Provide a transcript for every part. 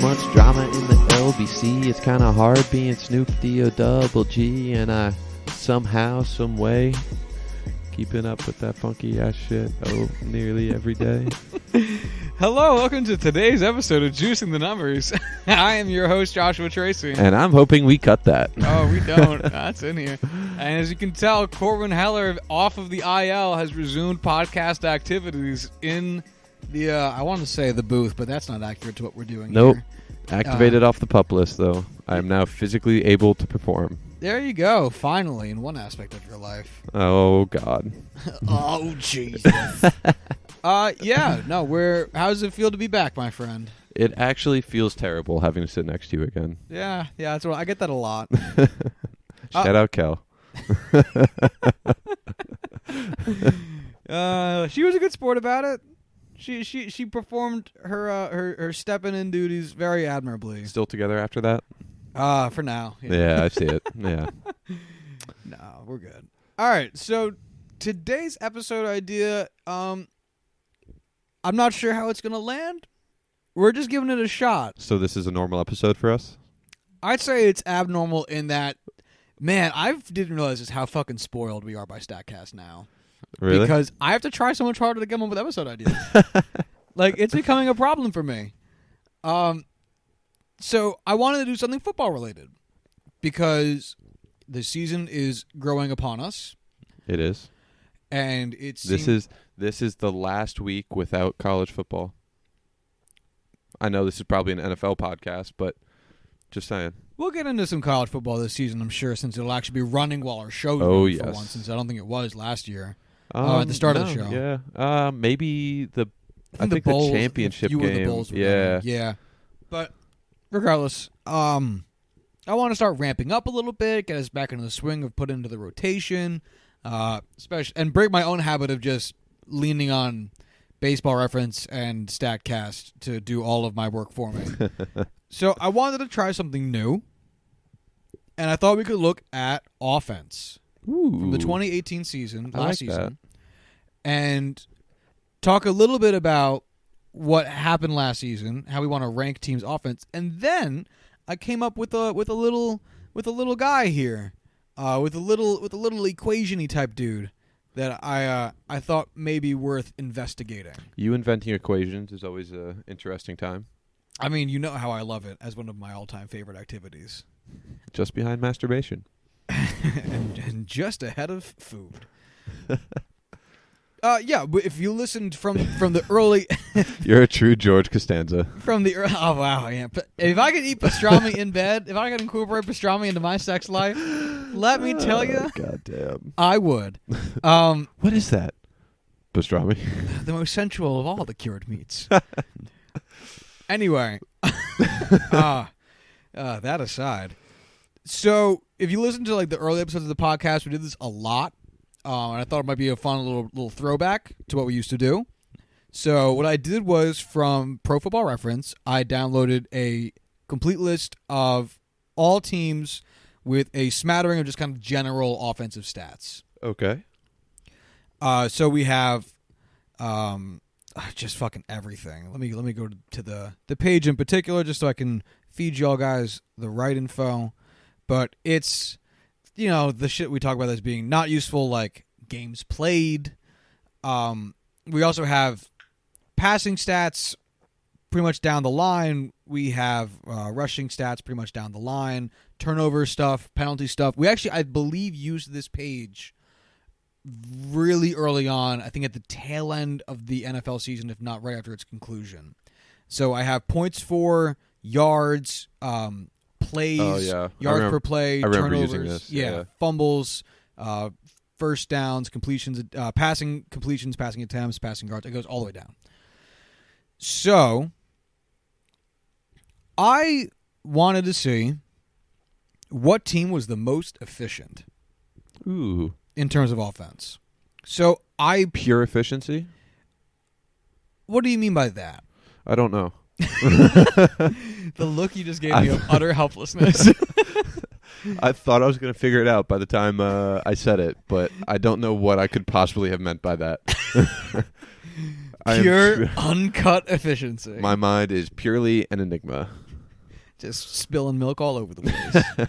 much drama in the LBC. It's kind of hard being Snoop D-O-double-G, and I somehow, some way, keeping up with that funky ass shit nearly every day. Hello, welcome to today's episode of Juicing the Numbers. I am your host, Joshua Tracy. And I'm hoping we cut that. Oh, we don't. That's in here. And as you can tell, Corwin Heller, off of the IL, has resumed podcast activities in the, I want to say the booth, but that's not accurate to what we're doing Nope. here. Activated off the pup list, though. I am now physically able to perform. There you go, finally, in one aspect of your life. Oh, God. Oh, Jesus. Yeah, no, how's it feel to be back, my friend? It actually feels terrible having to sit next to you again. Yeah, that's what I get that a lot. Shout out, Kel. She was a good sport about it. She performed her stepping in duties very admirably. Still together after that? For now. Yeah, I see it. Yeah. No, we're good. All right, so today's episode idea, I'm not sure how it's going to land. We're just giving it a shot. So this is a normal episode for us? I'd say it's abnormal in that, man, I didn't realize just how fucking spoiled we are by StatCast now. Really? Because I have to try so much harder to come up with episode ideas. Like, it's becoming a problem for me. So I wanted to do something football related because the season is growing upon us. It is. And it's this is the last week without college football. I know this is probably an NFL podcast, but just saying. We'll get into some college football this season, I'm sure, since it'll actually be running while our show's Oh, running yes. for once, since I don't think it was last year. At the start of the show. Yeah. Maybe I think Bulls, the championship you game. And the Bulls were yeah. running. Yeah. But regardless, I want to start ramping up a little bit, get us back into the swing of put into the rotation, especially, and break my own habit of just leaning on Baseball Reference and StatCast to do all of my work for me. So I wanted to try something new, and I thought we could look at offense from the 2018 season, last season, and talk a little bit about what happened last season, how we want to rank teams' offense, and then I came up with a little guy here, with a little equation-y type dude that I thought may be worth investigating. You inventing equations is always an interesting time. I mean, you know how I love it as one of my all-time favorite activities. Just behind masturbation. and just ahead of food. Yeah, if you listened from the early... You're a true George Costanza. Oh, wow, yeah. If I could eat pastrami in bed, if I could incorporate pastrami into my sex life, let me tell you... God damn. I would. What is that? Pastrami? The most sensual of all the cured meats. Anyway, that aside. So, if you listen to like the early episodes of the podcast, we did this a lot. And I thought it might be a fun little throwback to what we used to do. So what I did was, from Pro Football Reference, I downloaded a complete list of all teams with a smattering of just kind of general offensive stats. Okay. So we have just fucking everything. Let me go to the page in particular just so I can feed y'all guys the right info. But it's... the shit we talk about as being not useful, like games played. We also have passing stats pretty much down the line. We have rushing stats pretty much down the line. Turnover stuff, penalty stuff. We actually, I believe, used this page really early on, I think at the tail end of the NFL season, if not right after its conclusion. So I have points for yards, plays, yards per play, turnovers, using this. Yeah. Fumbles, first downs, completions, passing completions, passing attempts, passing yards. It goes all the way down. So I wanted to see what team was the most efficient in terms of offense. So pure efficiency? What do you mean by that? I don't know. The look you just gave me of utter helplessness. I thought I was going to figure it out by the time I said it, but I don't know what I could possibly have meant by that. Pure, uncut efficiency. My mind is purely an enigma. Just spilling milk all over the place.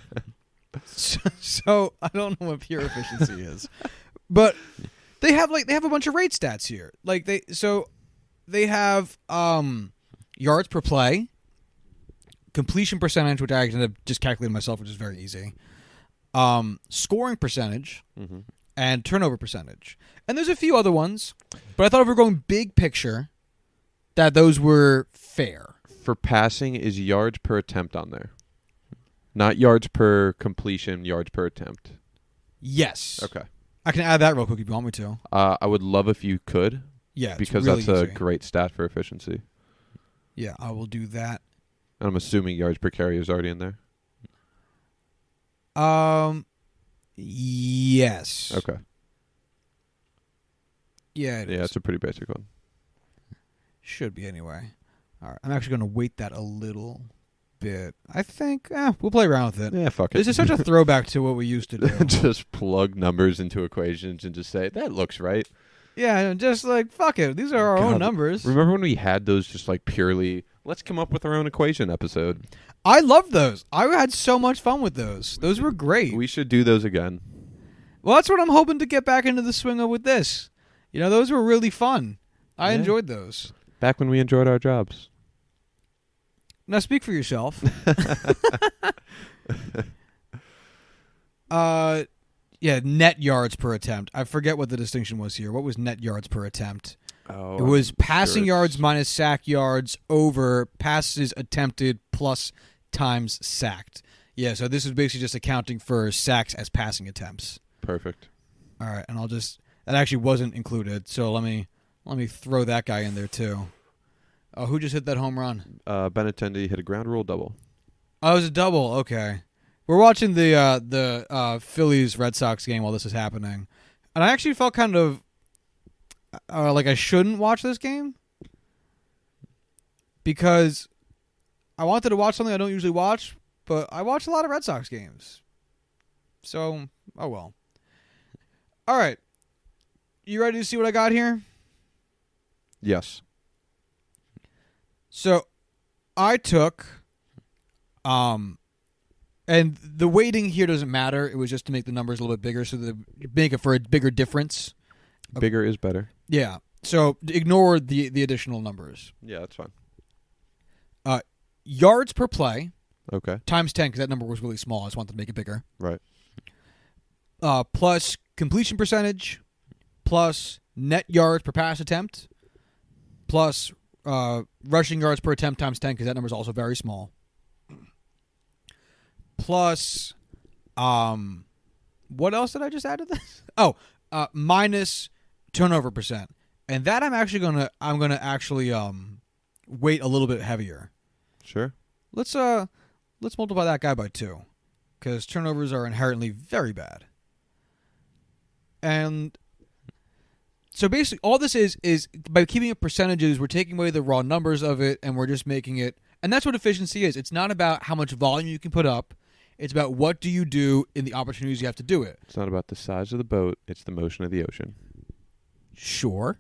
So I don't know what pure efficiency is, but they have a bunch of rate stats here. Like they have yards per play, completion percentage, which I ended up just calculating myself, which is very easy. Scoring percentage and turnover percentage, and there's a few other ones, but I thought if we're going big picture, that those were fair. For passing, is yards per attempt on there? Not yards per completion, yards per attempt. Yes. Okay. I can add that real quick if you want me to. I would love if you could. Yeah, because really that's a easy. great stat for efficiency. Yeah, I will do that. And I'm assuming yards per carry is already in there. Yes. Okay. Yeah, it is. It's a pretty basic one. Should be anyway. All right, I'm actually going to weight that a little bit. I think we'll play around with it. Yeah, fuck it. This is such a throwback to what we used to do. Just plug numbers into equations and just say, that looks right. Yeah, just like, fuck it. These are our own numbers. Remember when we had those just like purely, let's come up with our own equation episode? I loved those. I had so much fun with those. Those were great. We should do those again. Well, that's what I'm hoping to get back into the swing of with this. You know, those were really fun. I enjoyed those. Back when we enjoyed our jobs. Now speak for yourself. Net yards per attempt. I forget what the distinction was here. What was net yards per attempt? Oh, it was passing yards minus sack yards over passes attempted plus times sacked. Yeah, so this is basically just accounting for sacks as passing attempts. Perfect. All right, and that actually wasn't included, so let me throw that guy in there too. Oh, who just hit that home run? Benintendi hit a ground rule double. Oh, it was a double. Okay. We're watching the Phillies Red Sox game while this is happening. And I actually felt kind of like I shouldn't watch this game because I wanted to watch something I don't usually watch, but I watch a lot of Red Sox games. So, oh well. All right. You ready to see what I got here? Yes. So, I took, and the weighting here doesn't matter. It was just to make the numbers a little bit bigger, so that make it for a bigger difference. Bigger is better. Yeah. So ignore the additional numbers. Yeah, that's fine. Yards per play. Okay. Times 10, because that number was really small. I just wanted to make it bigger. Right. Plus completion percentage, plus net yards per pass attempt, plus rushing yards per attempt times 10, because that number is also very small. Plus, what else did I just add to this? Oh, minus turnover percent, and that I'm gonna actually weight a little bit heavier. Sure. Let's multiply that guy by 2, because turnovers are inherently very bad. And so basically, all this is by keeping it percentages, we're taking away the raw numbers of it, and we're just making it. And that's what efficiency is. It's not about how much volume you can put up. It's about what do you do in the opportunities you have to do it. It's not about the size of the boat. It's the motion of the ocean. Sure.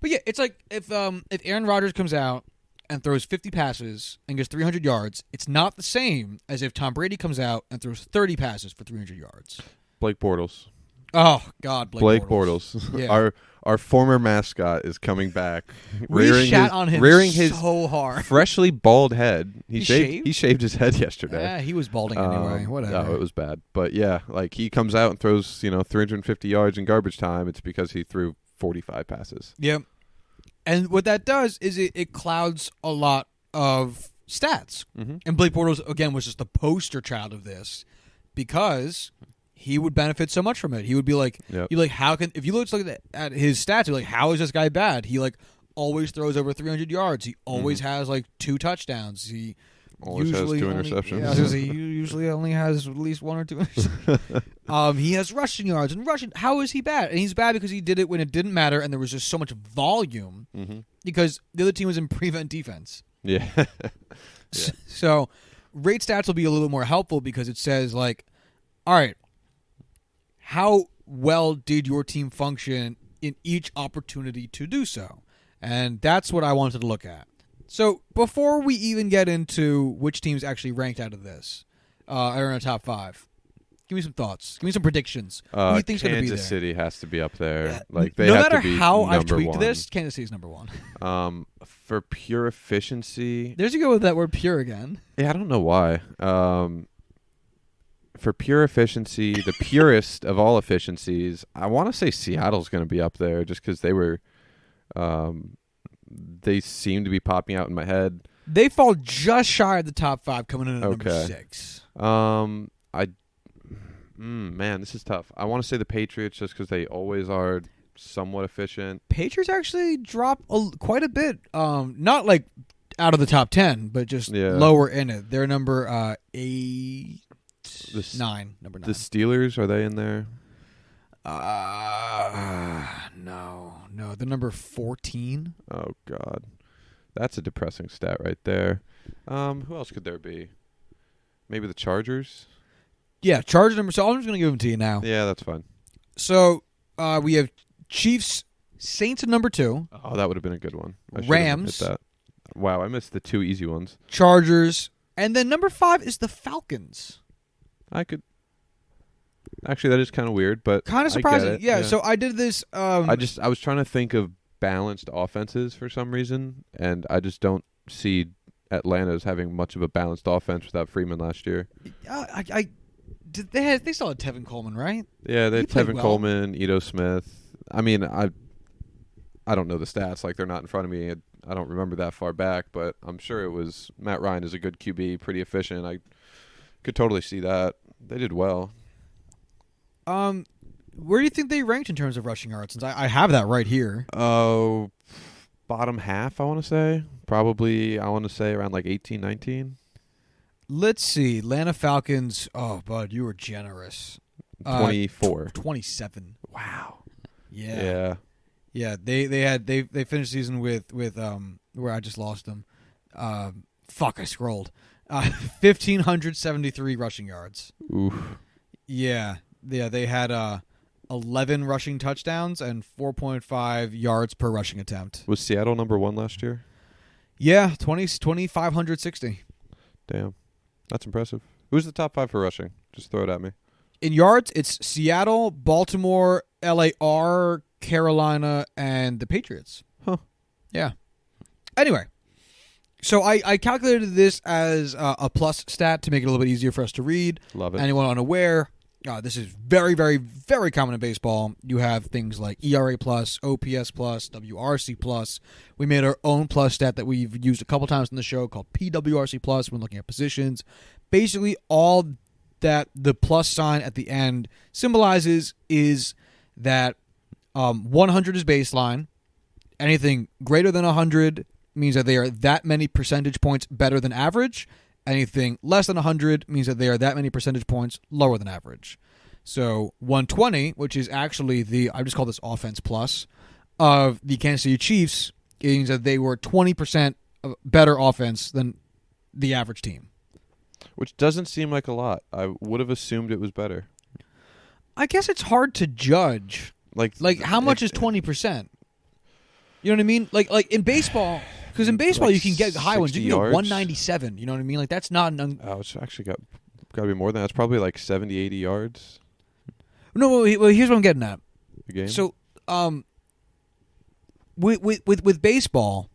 But yeah, it's like if Aaron Rodgers comes out and throws 50 passes and gets 300 yards, it's not the same as if Tom Brady comes out and throws 30 passes for 300 yards. Blake Bortles. Oh, God, Blake Bortles. Yeah. Our former mascot is coming back. We shat on him rearing his so hard. Freshly bald head. He shaved? He shaved his head yesterday. Yeah, he was balding anyway. Whatever. No, it was bad. But yeah, like he comes out and throws 350 yards in garbage time. It's because he threw 45 passes. Yep. And what that does is it clouds a lot of stats. Mm-hmm. And Blake Bortles, again, was just the poster child of this because he would benefit so much from it. He would be like, Yep. you're like, how can, if you look at his stats, you're like, how is this guy bad? He like always throws over 300 yards. He always has like 2 touchdowns. He always usually has 2 only, interceptions. Yeah, I was gonna say, he usually only has at least 1 or 2 interceptions. He has rushing yards and rushing. How is he bad? And he's bad because he did it when it didn't matter and there was just so much volume because the other team was in prevent defense. Yeah. Yeah. So rate stats will be a little more helpful because it says like, all right, how well did your team function in each opportunity to do so? And that's what I wanted to look at. So before we even get into which teams actually ranked out of this, are in the top 5, give me some thoughts. Give me some predictions. Who do you think's going to be there? Kansas City has to be up there. Like they no have matter to be how I've number tweaked one. this, Kansas City's number 1. For pure efficiency, There's you go with that word pure again. yeah, I don't know why. For pure efficiency, the purest of all efficiencies, I want to say Seattle's going to be up there just because they were, they seem to be popping out in my head. They fall just shy of the top 5, coming in at number 6. Man, this is tough. I want to say the Patriots just because they always are somewhat efficient. Patriots actually drop quite a bit. Not like out of the top 10, but just lower in it. They're number 8, 9. Number 9. The Steelers, are they in there? No. They're number 14. Oh God, that's a depressing stat right there. Who else could there be? Maybe the Chargers. Yeah, Chargers number. So I'm just going to give them to you now. Yeah, that's fine. So we have Chiefs, Saints at number 2. Oh, that would have been a good one. Rams. Hit that. Wow, I missed the 2 easy ones. Chargers, and then number 5 is the Falcons. I could. Actually, that is kind of weird, but Kind of surprising. I get it. Yeah. So I did this. I was trying to think of balanced offenses for some reason, and I just don't see Atlanta as having much of a balanced offense without Freeman last year. They still had Tevin Coleman, right? Yeah, they had He played Tevin well. Coleman, Ito Smith. I mean, I don't know the stats, like they're not in front of me. I don't remember that far back, but I'm sure it was Matt Ryan is a good QB, pretty efficient. I could totally see that. They did well. Where do you think they ranked in terms of rushing yards? Since I have that right here. Oh, bottom half, I want to say. Probably, I want to say around like 18, 19. Let's see. Atlanta Falcons. Oh, bud, you were generous. 24. 27. Wow. Yeah. Yeah. They finished the season with where I just lost them. Fuck, I scrolled. 1,573 rushing yards. Oof. Yeah. They had 11 rushing touchdowns and 4.5 yards per rushing attempt. Was Seattle number 1 last year? Yeah, 2,560. Damn. That's impressive. Who's the top 5 for rushing? Just throw it at me. In yards, it's Seattle, Baltimore, LAR, Carolina, and the Patriots. Huh. Yeah. Anyway, so I calculated this as a plus stat to make it a little bit easier for us to read. Love it. Anyone unaware, this is very, very, very common in baseball. You have things like ERA plus, OPS plus, WRC plus. We made our own plus stat that we've used a couple times in the show called PWRC plus when looking at positions. Basically, all that the plus sign at the end symbolizes is that 100 is baseline. Anything greater than 100 means that they are that many percentage points better than average. Anything less than 100 means that they are that many percentage points lower than average. So 120, which is actually I just call this offense plus, of the Kansas City Chiefs, means that they were 20% better offense than the average team. Which doesn't seem like a lot. I would have assumed it was better. I guess it's hard to judge. Like how much is 20%? You know what I mean? Like in baseball, because in baseball Like you can get high ones. You can get yards? 197. You know what I mean? Like that's not an. Oh, it's actually got to be more than that. It's probably like 70, 80 yards No, well, here's what I'm getting at. a game. So, with baseball,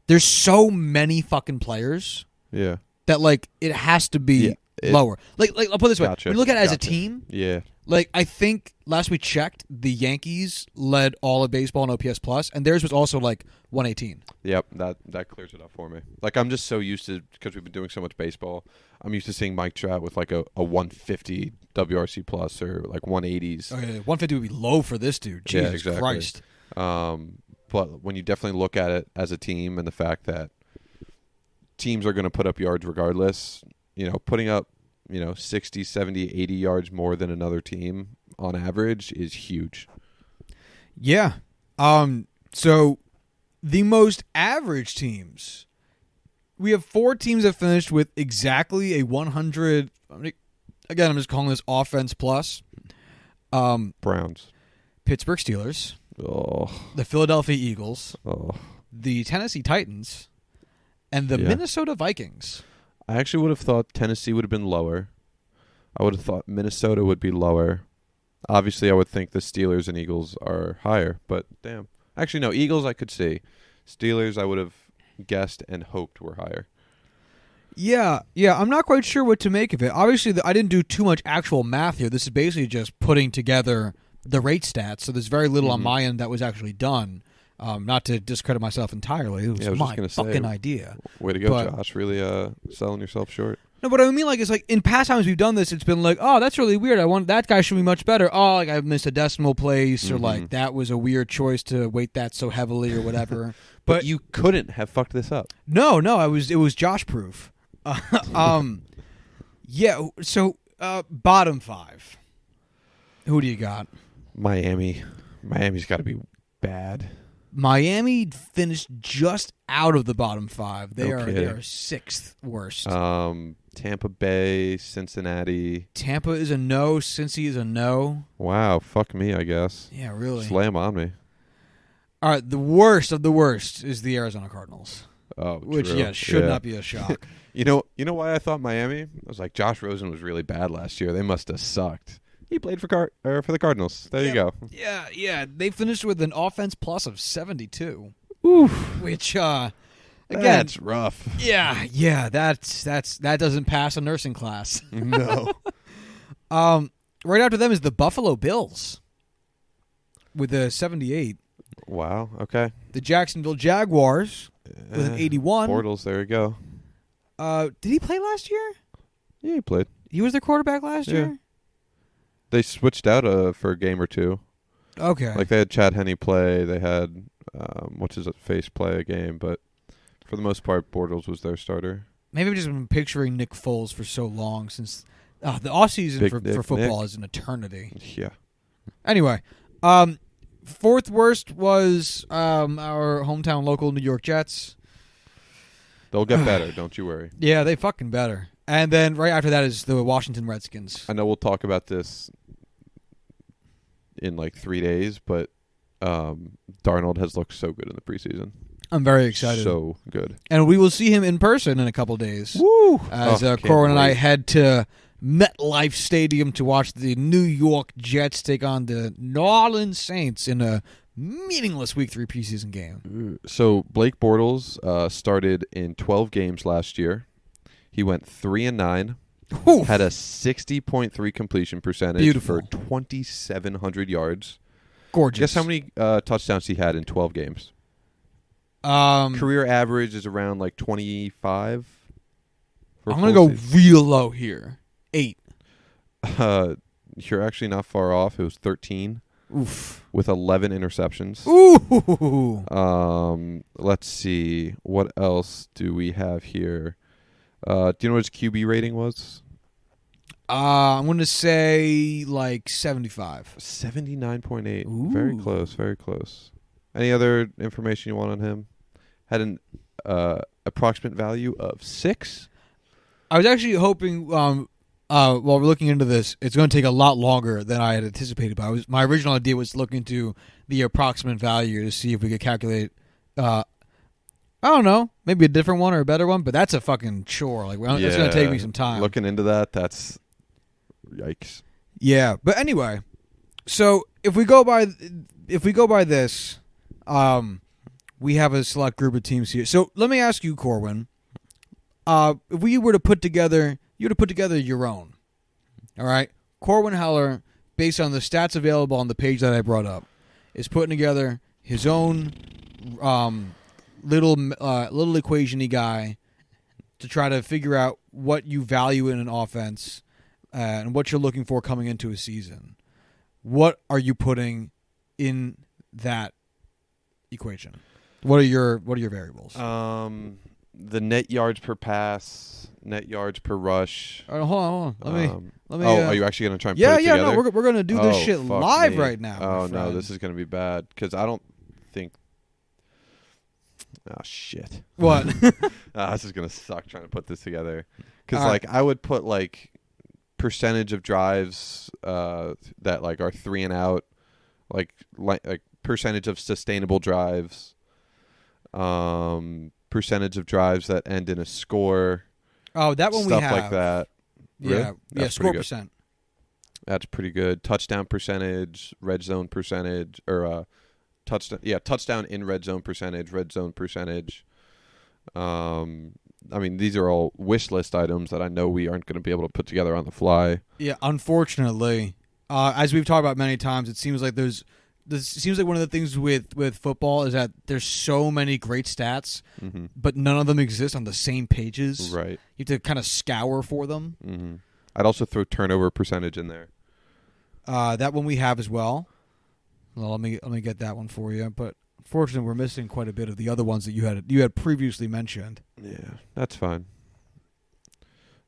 there's so many fucking players yeah. that like it has to be lower. Like I'll put it this way: Gotcha. when you look at it as a Gotcha. team, Yeah. like I think last we checked, the Yankees led all of baseball in OPS plus, and theirs was also like 118. Yep, that clears it up for me. Like I'm just so used to, because we've been doing so much baseball, I'm used to seeing Mike Trout with like a 150 WRC plus or like 180s. Oh, yeah, 150 would be low for this dude. Jesus Yeah, exactly. Christ. But when you definitely look at it as a team and the fact that teams are going to put up yards regardless, putting up, 60, 70, 80 yards more than another team on average is huge. Yeah. So the most average teams, we have 4 teams that finished with exactly a 100. Again, I'm just calling this offense plus. Browns. Pittsburgh Steelers, Oh. the Philadelphia Eagles, Oh. the Tennessee Titans, and the Yeah. Minnesota Vikings. I actually would have thought Tennessee would have been lower. I would have thought Minnesota would be lower. Obviously, I would think the Steelers and Eagles are higher, but damn. Actually, no, Eagles I could see. Steelers I would have guessed and hoped were higher. Yeah, I'm not quite sure what to make of it. Obviously, I didn't do too much actual math here. This is basically just putting together the rate stats, so there's very little on my end that was actually done. Not to discredit myself entirely. It was, I was just my gonna say, fucking idea. Way to go, But- Josh. Really selling yourself short. No, but I mean, like, it's like in past times we've done this, it's been like, oh, that's really weird. That guy should be much better. Oh, like I missed a decimal place, or like that was a weird choice to weight that so heavily, or whatever. But you couldn't have fucked this up. No, it was Josh proof. Yeah. So bottom 5. Who do you got? Miami. Miami's got to be bad. Miami finished just out of the bottom 5. They No are kidding. 6th worst. Tampa Bay, Cincinnati. Tampa is a no. Cincy is a no. Wow, fuck me, I guess. Yeah, really. Slam on me. All right, the worst of the worst is the Arizona Cardinals, Oh, which true. should not be a shock. You know why I thought Miami? I was like, Josh Rosen was really bad last year. They must have sucked. He played for the Cardinals. There you go. Yeah. They finished with an offense plus of 72. Oof. Which again, That's rough. yeah, that doesn't pass a nursing class. No. Right after them is the Buffalo Bills with a 78. Wow. Okay. The Jacksonville Jaguars with an 81. Bortles. There you go. Did he play last year? Yeah, he played. He was their quarterback last Yeah. year? They switched out for a game or two. Okay. Like they had Chad Henne play. They had what's his face play a game, but for the most part, Bortles was their starter. Maybe I've just been picturing Nick Foles for so long since the offseason Big for Nick football Nick. is an eternity. Yeah. Anyway, 4th worst was our hometown local New York Jets. They'll get better. Don't you worry. Yeah, they fucking better. And then right after that is the Washington Redskins. I know we'll talk about this in like 3 days, but Darnold has looked so good in the preseason. I'm very excited. So good. And we will see him in person in a couple days. Woo! As Can't Corwin and I wait. head to MetLife Stadium to watch the New York Jets take on the New Orleans Saints in a meaningless Week 3 preseason game. So Blake Bortles started in 12 games last year. He went 3-9. Whew. Had a 60.3 completion percentage Beautiful. for 2,700 yards. Gorgeous. Guess how many touchdowns he had in 12 games? Career average is around like 25. I'm going to go real low here. 8. You're actually not far off. It was 13 Oof. with 11 interceptions. Ooh. Let's see. What else do we have here? Do you know what his QB rating was? I'm going to say like 75. 79.8. Ooh. Very close. Very close. Any other information you want on him? Had an approximate value of 6. I was actually hoping, while we're looking into this, it's going to take a lot longer than I had anticipated. But my original idea was to look into the approximate value to see if we could calculate. I don't know, maybe a different one or a better one, but that's a fucking chore. Like, it's going to take me some time. Looking into that, that's yikes. Yeah, but anyway, so if we go by this, we have a select group of teams here. So let me ask you, Corwin, if we were to put together, your own. All right, Corwin Heller, based on the stats available on the page that I brought up, is putting together his own little equation-y guy to try to figure out what you value in an offense and what you're looking for coming into a season. What are you putting in that equation? What are your variables? The net yards per pass, net yards per rush. All right, hold on. Let me. are you actually going to try and Yeah, put it together? no, we're going to do this shit fuck live me. right now. Oh, my no, friend. this is going to be bad because I don't think... Oh, shit. What? This is going to suck trying to put this together. Because, All right. I would put, percentage of drives that, are 3 and out, like percentage of sustainable drives, percentage of drives that end in a score. Oh, that one we have. Stuff like that. Really? Yeah, That's score pretty good. percent. That's pretty good. Touchdown percentage, red zone percentage, or touchdown. Yeah, touchdown in red zone percentage, red zone percentage. I mean, these are all wish list items that I know we aren't going to be able to put together on the fly. Yeah, unfortunately, as we've talked about many times, it seems like this seems like one of the things with football is that there's so many great stats, but none of them exist on the same pages. Right. You have to kind of scour for them. Mm-hmm. I'd also throw turnover percentage in there. That one we have as well. Well, let me get that one for you. But fortunately, we're missing quite a bit of the other ones that you had previously mentioned. Yeah, that's fine.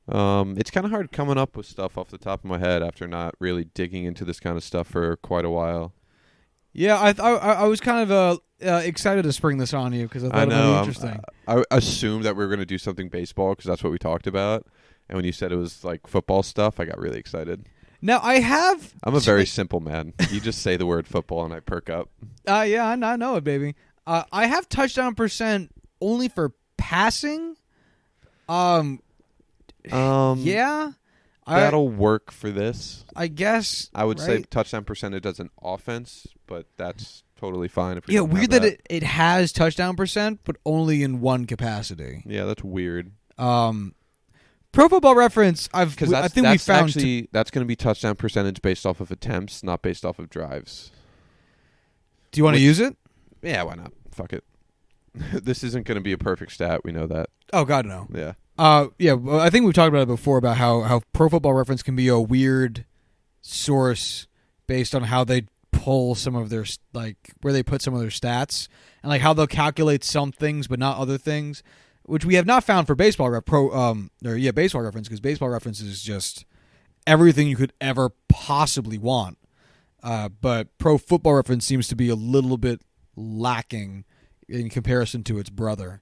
It's kind of hard coming up with stuff off the top of my head after not really digging into this kind of stuff for quite a while. Yeah, I was kind of excited to spring this on you because I thought it would be interesting. I assumed that we were going to do something baseball because that's what we talked about. And when you said it was like football stuff, I got really excited. Now, I'm a very simple man. You just say the word football and I perk up. Yeah, I know it, baby. I have touchdown percent only for passing. Yeah. That'll work for this. I guess. I would say right? touchdown percentage as an offense, but that's totally fine. If we Yeah, don't weird have that it has touchdown percent, but only in one capacity. Yeah, that's weird. Pro Football Reference, I think we found actually that's going to be touchdown percentage based off of attempts, not based off of drives. Do you want to use it? Yeah, why not? Fuck it. This isn't going to be a perfect stat. We know that. Oh God, no. Yeah. Yeah. Well, I think we've talked about it before about how Pro Football Reference can be a weird source based on how they pull some of their where they put some of their stats and like how they'll calculate some things but not other things. Which we have not found for baseball baseball reference, because baseball reference is just everything you could ever possibly want. But Pro Football Reference seems to be a little bit lacking in comparison to its brother.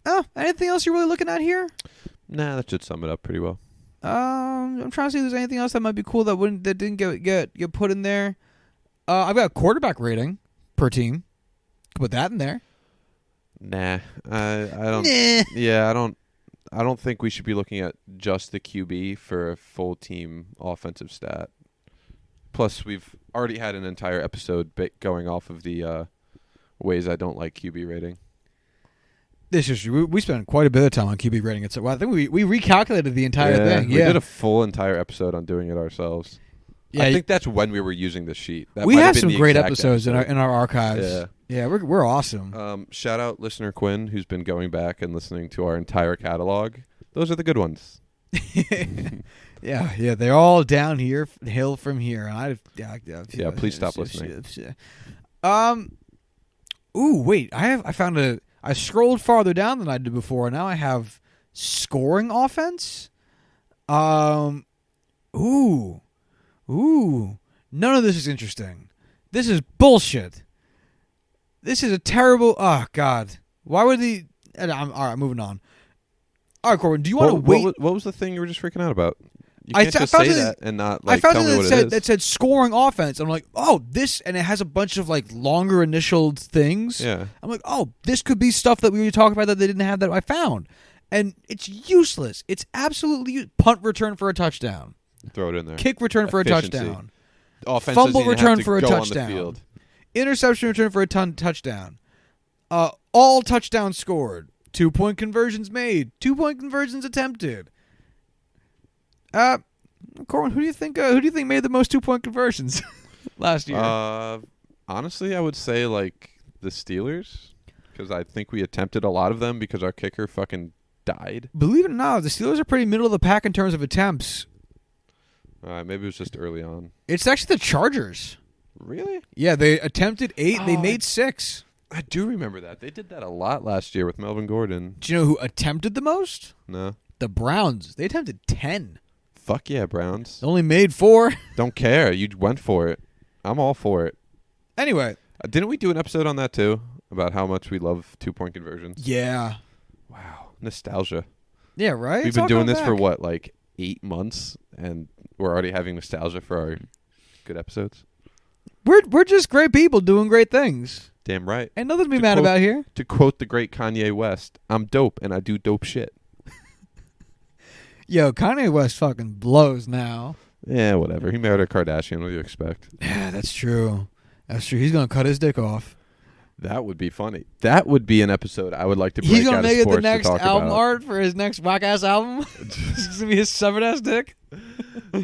Oh, anything else you're really looking at here? Nah, that should sum it up pretty well. I'm trying to see if there's anything else that might be cool that didn't get put in there. I've got a quarterback rating per team. Put that in there. Nah, I don't. Nah. Yeah, I don't think we should be looking at just the QB for a full team offensive stat. Plus, we've already had an entire episode going off of the ways I don't like QB rating. This is we spent quite a bit of time on QB rating. I think we recalculated the entire thing. We did a full entire episode on doing it ourselves. Yeah, I think that's when we were using the sheet. We have some great episodes in our archives. Yeah. Yeah, we're awesome. Shout out listener Quinn, who's been going back and listening to our entire catalog. Those are the good ones. yeah, they're all down here, hill from here. Please stop listening. Ooh, wait, I scrolled farther down than I did before. Now I have scoring offense. Ooh, none of this is interesting. This is bullshit. This is a terrible... Oh, God. Why would the... All right, moving on. All right, Corwin, do you want to wait... What was the thing you were just freaking out about? You can't just say that and not tell me what it is. That said scoring offense. I'm like, oh, this... And it has a bunch of longer initialed things. Yeah. I'm like, oh, this could be stuff that we were talking about that they didn't have that I found. And it's useless. It's absolutely... Punt return for a touchdown. Throw it in there. Kick return for a touchdown. Fumble return for a touchdown. Interception return for a touchdown. All touchdowns scored. 2-point conversions made. 2-point conversions attempted. Corwin, who do you think made the most 2-point conversions last year? Honestly, I would say the Steelers, because I think we attempted a lot of them because our kicker fucking died. Believe it or not, the Steelers are pretty middle of the pack in terms of attempts. Maybe it was just early on. It's actually the Chargers. Really? Yeah, they attempted 8. They made 6. I do remember that. They did that a lot last year with Melvin Gordon. Do you know who attempted the most? No. The Browns. They attempted 10. Fuck yeah, Browns. They only made 4. Don't care. You went for it. I'm all for it. Anyway. Didn't we do an episode on that too? About how much we love 2-point conversions? Yeah. Wow. Nostalgia. Yeah, right? We've been doing this for what, 8 months? And we're already having nostalgia for our good episodes? We're just great people doing great things. Damn right. Ain't nothing to be mad about here. To quote the great Kanye West, I'm dope and I do dope shit. Yo, Kanye West fucking blows now. Yeah, whatever. He married a Kardashian. What do you expect? Yeah, that's true. That's true. He's gonna cut his dick off. That would be funny. That would be an episode I would like to break He's gonna out make of it the sports next to talk album about. art for his next rock ass album. It's gonna be his severed ass dick.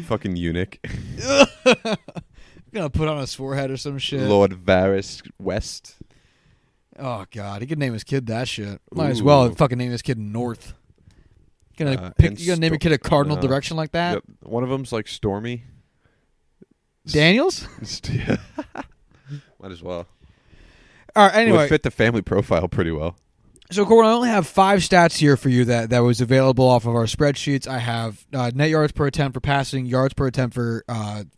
Fucking eunuch. Gonna put on a forehead or some shit. Lord Varys West. Oh god, he could name his kid that shit. Might as well Ooh. fucking name his kid North. You gonna name your kid a cardinal direction like that? Yep. One of them's like Stormy. Daniels? Yeah. Might as well. All right. Anyway, Would fit the family profile pretty well. so Corwin, I only have 5 stats here for you that was available off of our spreadsheets. I have net yards per attempt for passing, yards per attempt for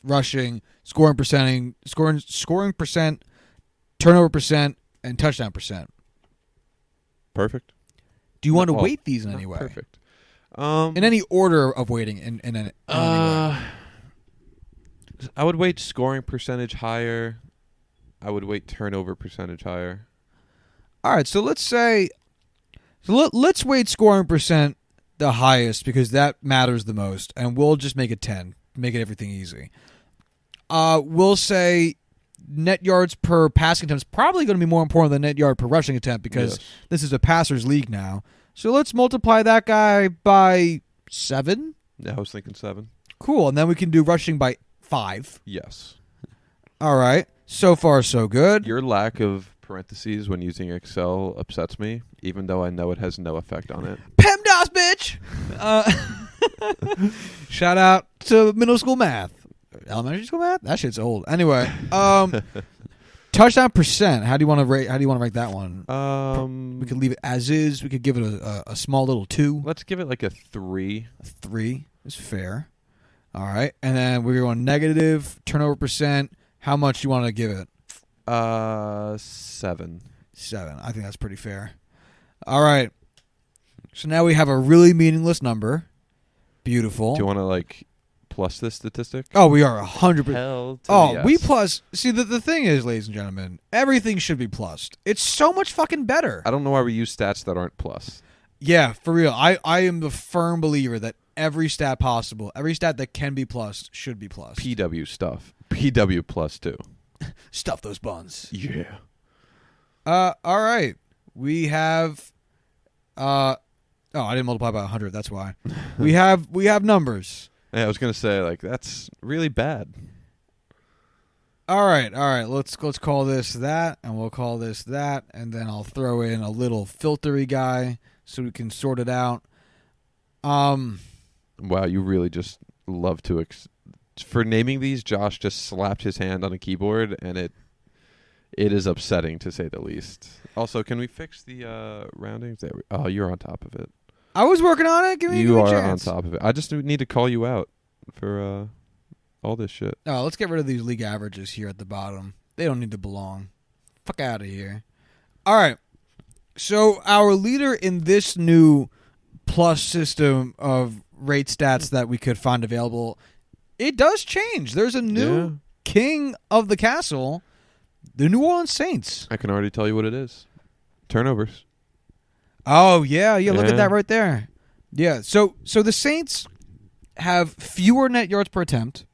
rushing, scoring percent, turnover percent, and touchdown percent. Perfect. Do you want to weight these in any way? Perfect. In any order of weighting in any way? I would weight scoring percentage higher. I would weight turnover percentage higher. All right, so let's weight scoring percent the highest because that matters the most, and we'll just make it 10, make it everything easy. We'll say net yards per passing attempt is probably going to be more important than net yard per rushing attempt because this is a passer's league now. So let's multiply that guy by 7. Yeah, I was thinking 7. Cool, and then we can do rushing by 5. Yes. All right, so far so good. Your lack of parentheses when using Excel upsets me, even though I know it has no effect on it. PEMDAS, bitch! Shout out to middle school math. Elementary school math? That shit's old. Anyway, touchdown percent. How do you want to rate? How do you want to rank that one? We could leave it as is. We could give it a small little 2. Let's give it like a 3. A 3 is fair. All right, and then we're going negative turnover percent. How much do you want to give it? 7. 7. I think that's pretty fair. All right. So now we have a really meaningless number. Beautiful. Do you want to like plus this statistic? Oh, we are 100%. Hell to Oh, yes. we plus. See, the thing is, ladies and gentlemen, everything should be plussed. It's so much fucking better. I don't know why we use stats that aren't plus. Yeah, for real. I am the firm believer that every stat possible, every stat that can be plussed, should be plussed. PW stuff. PW plus 2. Stuff those buns. Yeah. All right. We have. I didn't multiply by 100. That's why. we have numbers. Yeah, I was gonna say like that's really bad. All right. Let's call this that, and we'll call this that, and then I'll throw in a little filtery guy so we can sort it out. Wow, you really just love to. For naming these, Josh just slapped his hand on a keyboard, and it is upsetting to say the least. Also, can we fix the roundings? There you're on top of it. I was working on it. Give me a chance. On top of it. I just need to call you out for all this shit. Oh, let's get rid of these league averages here at the bottom. They don't need to belong. Fuck out of here. All right. So our leader in this new plus system of rate stats that we could find available, it does change. There's a new king of the castle, the New Orleans Saints. I can already tell you what it is. Turnovers. Oh, yeah. Look at that right there. Yeah, so the Saints have fewer net yards per attempt.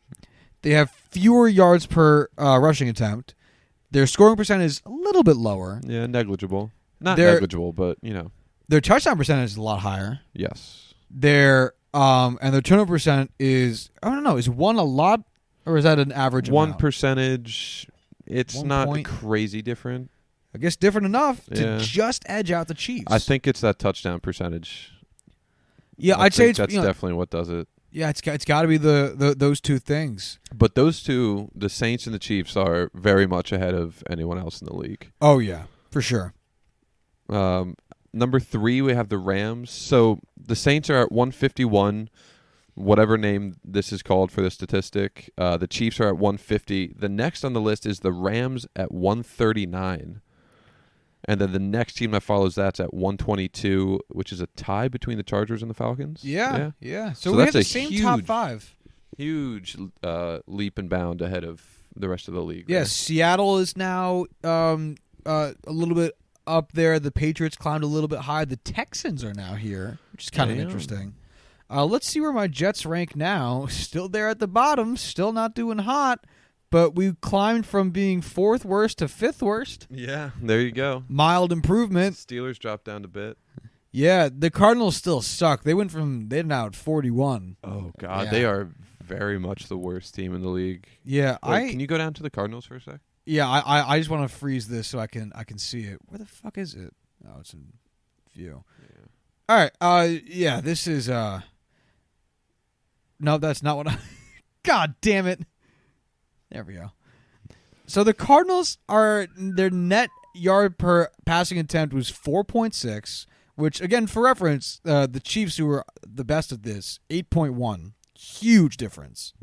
They have fewer yards per rushing attempt. Their scoring percent is a little bit lower. Yeah, negligible. Not negligible, but, you know. Their touchdown percentage is a lot higher. Yes. Their turnover percent is, I don't know, is 1 a lot, or is that an average amount? 1%. It's 1 not point. Crazy different. I guess different enough to just edge out the Chiefs. I think it's that touchdown percentage. Yeah, I'd say that's definitely what does it. Yeah, it's got to be the those two things. But those two, the Saints and the Chiefs, are very much ahead of anyone else in the league. Oh yeah, for sure. Number 3, we have the Rams. So the Saints are at 151, whatever name this is called for the statistic. The Chiefs are at 150. The next on the list is the Rams at 139. And then the next team that follows that's at 122, which is a tie between the Chargers and the Falcons. Yeah. So we that's have the a same huge, top 5. Huge leap and bound ahead of the rest of the league. Yeah, there. Seattle is now a little bit up there. The Patriots climbed a little bit higher. The Texans are now here, which is kind of interesting. Let's see where my Jets rank now. Still there at the bottom, still not doing hot, but we climbed from being 4th worst to 5th worst. Yeah, there you go. Mild improvement. Steelers dropped down a bit. Yeah, the Cardinals still suck. They're now at 41. Oh God, Yeah. they are very much the worst team in the league. Yeah, Wait, can you go down to the Cardinals for a sec? Yeah, I just want to freeze this so I can see it. Where the fuck is it? Oh, it's in view. Yeah. All right. Yeah, this is no, that's not what I God damn it. There we go. So the Cardinals their net yard per passing attempt was 4.6, which again for reference, the Chiefs, who were the best at this, 8.1. Huge difference.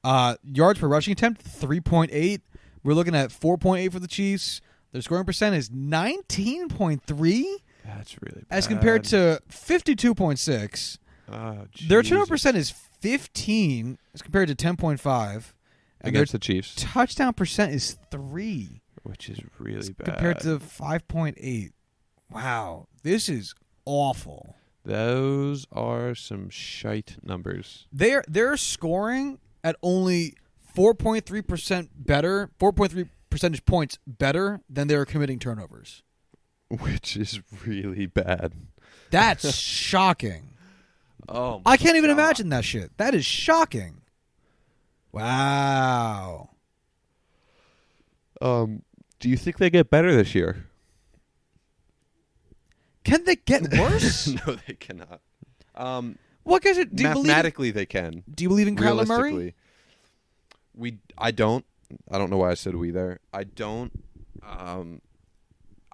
Yards per rushing attempt, 3.8. We're looking at 4.8 for the Chiefs. Their scoring percent is 19.3. That's really bad. As compared to 52.6. Oh, Their turnover Jesus. percent is 15 as compared to 10.5. And Against their the Chiefs, touchdown percent is 3 which is really bad. compared to 5.8. Wow. This is awful. Those are some shite numbers. They're scoring at only 4.3% better, 4.3 percentage points better than they're committing turnovers. Which is really bad. That's shocking. Oh, I can't even imagine that shit. That is shocking. Wow. Do you think they get better this year? Can they get worse? No, they cannot. What is it? Mathematically, they can. Do you believe in Kyler Murray? Realistically, I don't. I don't know why I said we there. I don't.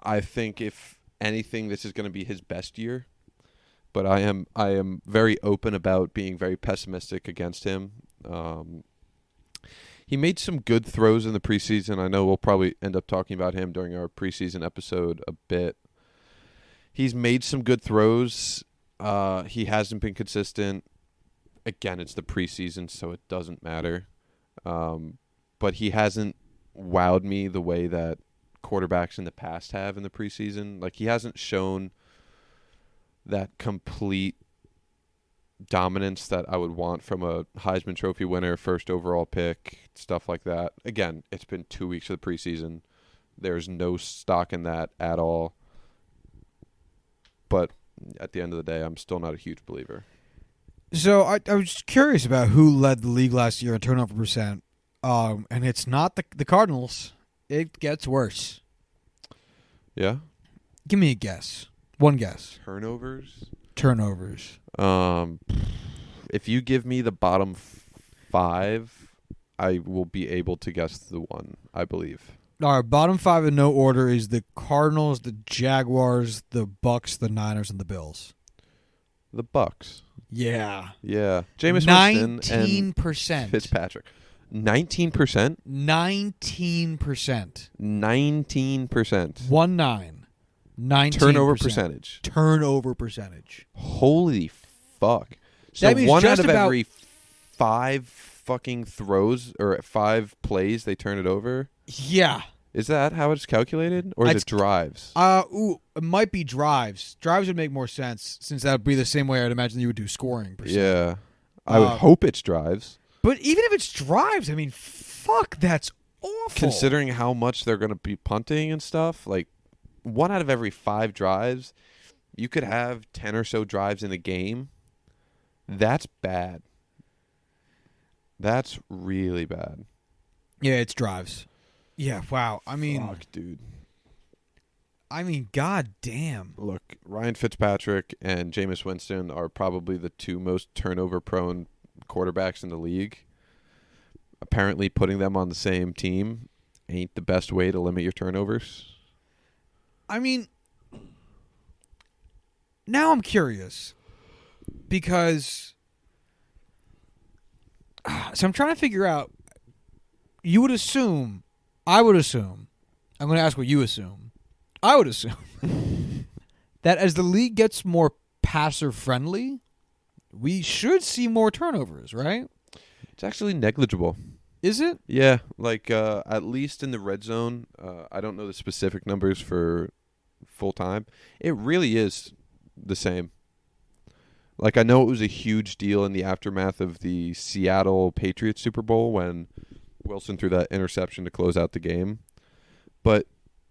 I think if anything, this is going to be his best year. But I am very open about being very pessimistic against him. He made some good throws in the preseason. I know we'll probably end up talking about him during our preseason episode a bit. He's made some good throws. He hasn't been consistent. Again, it's the preseason, so it doesn't matter. But he hasn't wowed me the way that quarterbacks in the past have in the preseason. Like, he hasn't shown that complete dominance that I would want from a Heisman Trophy winner, first overall pick, stuff like that. Again, it's been 2 weeks of the preseason. There's no stock in that at all. But at the end of the day, I'm still not a huge believer. So I was curious about who led the league last year in turnover percent. And it's not the Cardinals. It gets worse. Yeah? Give me a guess. One guess. Turnovers. If you give me the bottom 5, I will be able to guess the one, I believe. All right, bottom 5 in no order is the Cardinals, the Jaguars, the Bucks, the Niners, and the Bills. The Bucks. Yeah. Yeah. Jameis Winston 19%. and Fitzpatrick. 19%? 19%. 19%. 19. Turnover percentage. Turnover percentage. Holy fuck. So That means one just out of about- every 5 fucking throws or 5 plays they turn it over? Yeah. Is that how it's calculated? Or is It's- it drives? It might be drives. Drives would make more sense since that would be the same way I'd imagine you would do scoring percent. Yeah. I would hope it's drives. But even if it's drives, I mean, fuck, that's awful. Considering how much they're going to be punting and stuff, like 1 out of every 5 drives, you could have 10 or so drives in a game. That's bad. That's really bad. Yeah, it's drives. Yeah, wow. I mean, Fuck, dude. God damn. Look, Ryan Fitzpatrick and Jameis Winston are probably the 2 most turnover-prone quarterbacks in the league. Apparently, putting them on the same team ain't the best way to limit your turnovers. I mean, now I'm curious because so I'm trying to figure out. I would assume. I'm going to ask what you assume. I would assume that as the league gets more passer friendly, we should see more turnovers, right? It's actually negligible. Is it? Yeah, like at least in the red zone. I don't know the specific numbers for full time. It really is the same. Like I know it was a huge deal in the aftermath of the Seattle Patriots Super Bowl when Wilson threw that interception to close out the game. But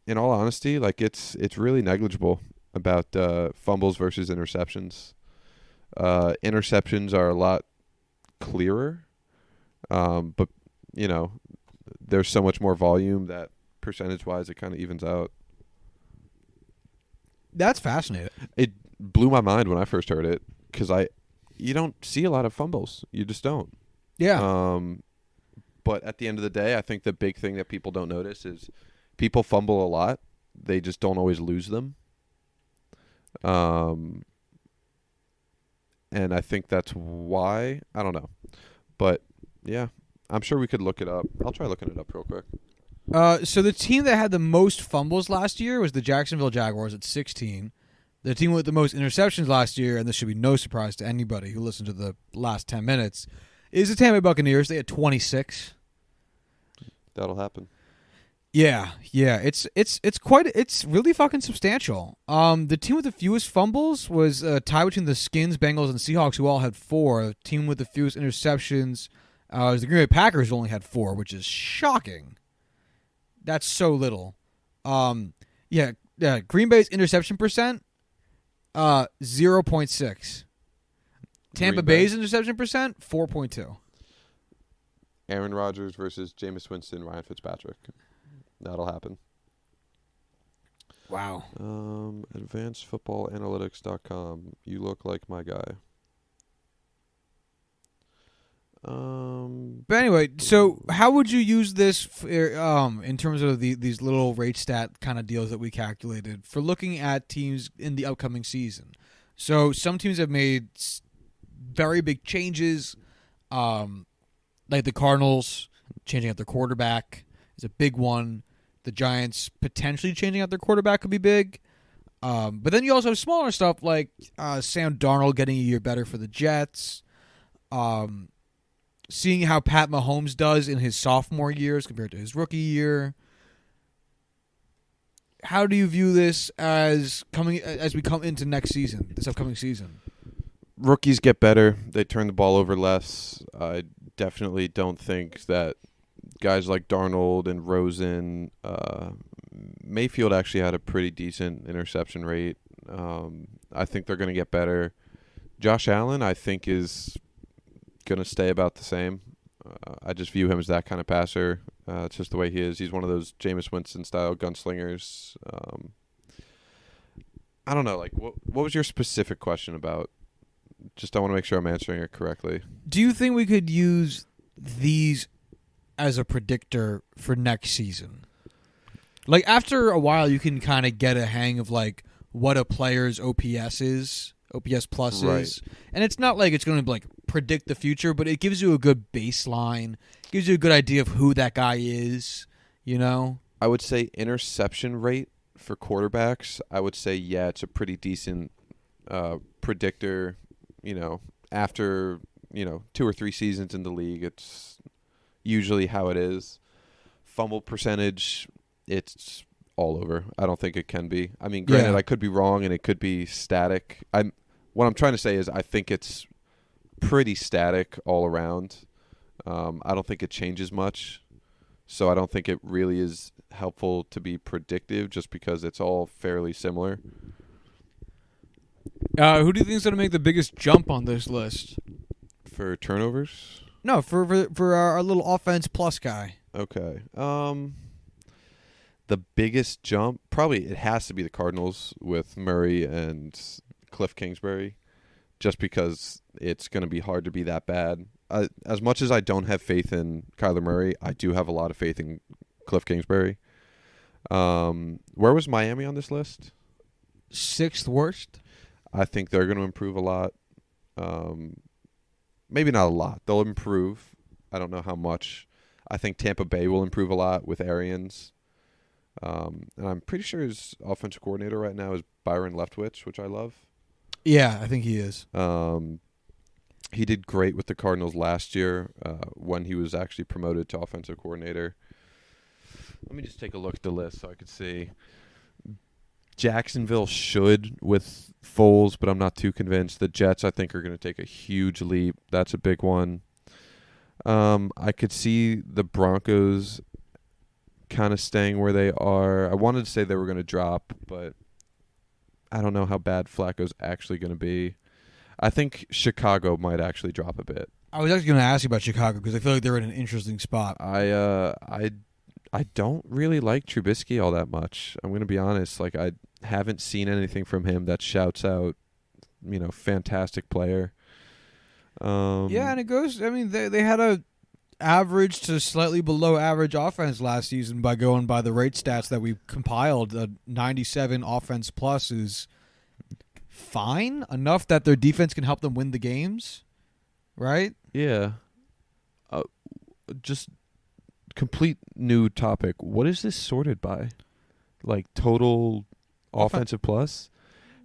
in all honesty, like it's really negligible about fumbles versus interceptions. Interceptions are a lot clearer, but you know, there's so much more volume that percentage-wise it kind of evens out. That's fascinating. It blew my mind when I first heard it because you don't see a lot of fumbles. You just don't. Yeah. But at the end of the day, I think the big thing that people don't notice is people fumble a lot. They just don't always lose them. And I think that's why. I don't know. But, yeah, I'm sure we could look it up. I'll try looking it up real quick. So the team that had the most fumbles last year was the Jacksonville Jaguars at 16. The team with the most interceptions last year, and this should be no surprise to anybody who listened to the last 10 minutes, is the Tampa Bay Buccaneers. They had 26. That'll happen. Yeah. It's really fucking substantial. The team with the fewest fumbles was a tie between the Skins, Bengals, and Seahawks, who all had 4. The team with the fewest interceptions was the Green Bay Packers, who only had 4, which is shocking. That's so little. Green Bay's interception percent, 0.6. Tampa Bay's interception percent, 4.2. Aaron Rodgers versus Jameis Winston, Ryan Fitzpatrick. That'll happen. Wow. AdvancedFootballAnalytics.com. You look like my guy. But anyway, so how would you use this in terms of these little rate stat kind of deals that we calculated for looking at teams in the upcoming season? So some teams have made very big changes, like the Cardinals changing out their quarterback is a big one. The Giants potentially changing out their quarterback could be big. But then you also have smaller stuff like Sam Darnold getting a year better for the Jets. Seeing how Pat Mahomes does in his sophomore years compared to his rookie year. How do you view this as we come into next season, this upcoming season? Rookies get better. They turn the ball over less. I definitely don't think that guys like Darnold and Rosen, Mayfield actually had a pretty decent interception rate. I think they're going to get better. Josh Allen, I think, is going to stay about the same. I just view him as that kind of passer. It's just the way he is. He's one of those Jameis Winston-style gunslingers. I don't know. Like, what was your specific question about? Just I want to make sure I'm answering it correctly. Do you think we could use these as a predictor for next season? Like, after a while, you can kind of get a hang of, like, what a player's OPS is. OPS plus is. And it's not like it's going to like predict the future, but it gives you a good baseline. Gives you a good idea of who that guy is, you know? I would say interception rate for quarterbacks, I would say, yeah, it's a pretty decent predictor, you know, after, 2 or 3 seasons in the league. It's usually how it is. Fumble percentage, it's all over. I don't think it can be. I mean, granted, I could be wrong and it could be static. What I'm trying to say is I think it's pretty static all around. I don't think it changes much. So I don't think it really is helpful to be predictive just because it's all fairly similar. Who do you think is going to make the biggest jump on this list? For turnovers? No, for our little offense plus guy. Okay. The biggest jump, probably it has to be the Cardinals with Murray and Cliff Kingsbury, just because it's going to be hard to be that bad. As much as I don't have faith in Kyler Murray, I do have a lot of faith in Cliff Kingsbury. Where was Miami on this list? 6th worst. I think they're going to improve a lot. Maybe not a lot. They'll improve. I don't know how much. I think Tampa Bay will improve a lot with Arians. And I'm pretty sure his offensive coordinator right now is Byron Leftwich, which I love. Yeah, I think he is. He did great with the Cardinals last year when he was actually promoted to offensive coordinator. Let me just take a look at the list so I could see. Jacksonville should with Foles, but I'm not too convinced. The Jets, I think, are going to take a huge leap. That's a big one. I could see the Broncos kind of staying where they are. I wanted to say they were going to drop, but I don't know how bad Flacco's actually going to be. I think Chicago might actually drop a bit. I was actually going to ask you about Chicago because I feel like they're in an interesting spot. I don't really like Trubisky all that much. I'm going to be honest. Like, I haven't seen anything from him that shouts out, fantastic player. Yeah, and it goes. I mean, they had a average to slightly below average offense last season by going by the rate stats that we compiled. The 97 offense plus is fine enough that their defense can help them win the games, right? Yeah. Just complete new topic. What is this sorted by? Like total offensive plus?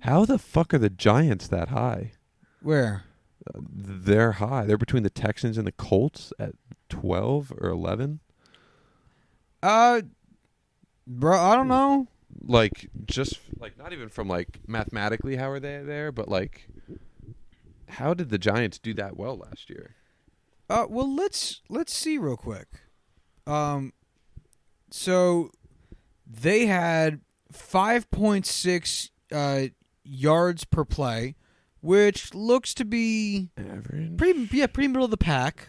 How the fuck are the Giants that high? Where? They're high. They're between the Texans and the Colts at 12 or 11. Bro, I don't know. Like, just like not even from like mathematically how are they there, but like how did the Giants do that well last year? Well, let's see real quick. So they had 5.6 yards per play, which looks to be Average. pretty middle of the pack.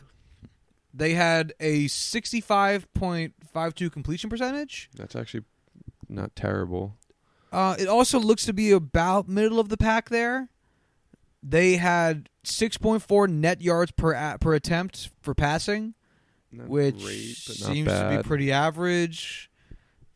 They had a 65.52 completion percentage. That's actually not terrible. It also looks to be about middle of the pack there. They had 6.4 net yards per attempt for passing, Not which great, but not seems bad. to be pretty average.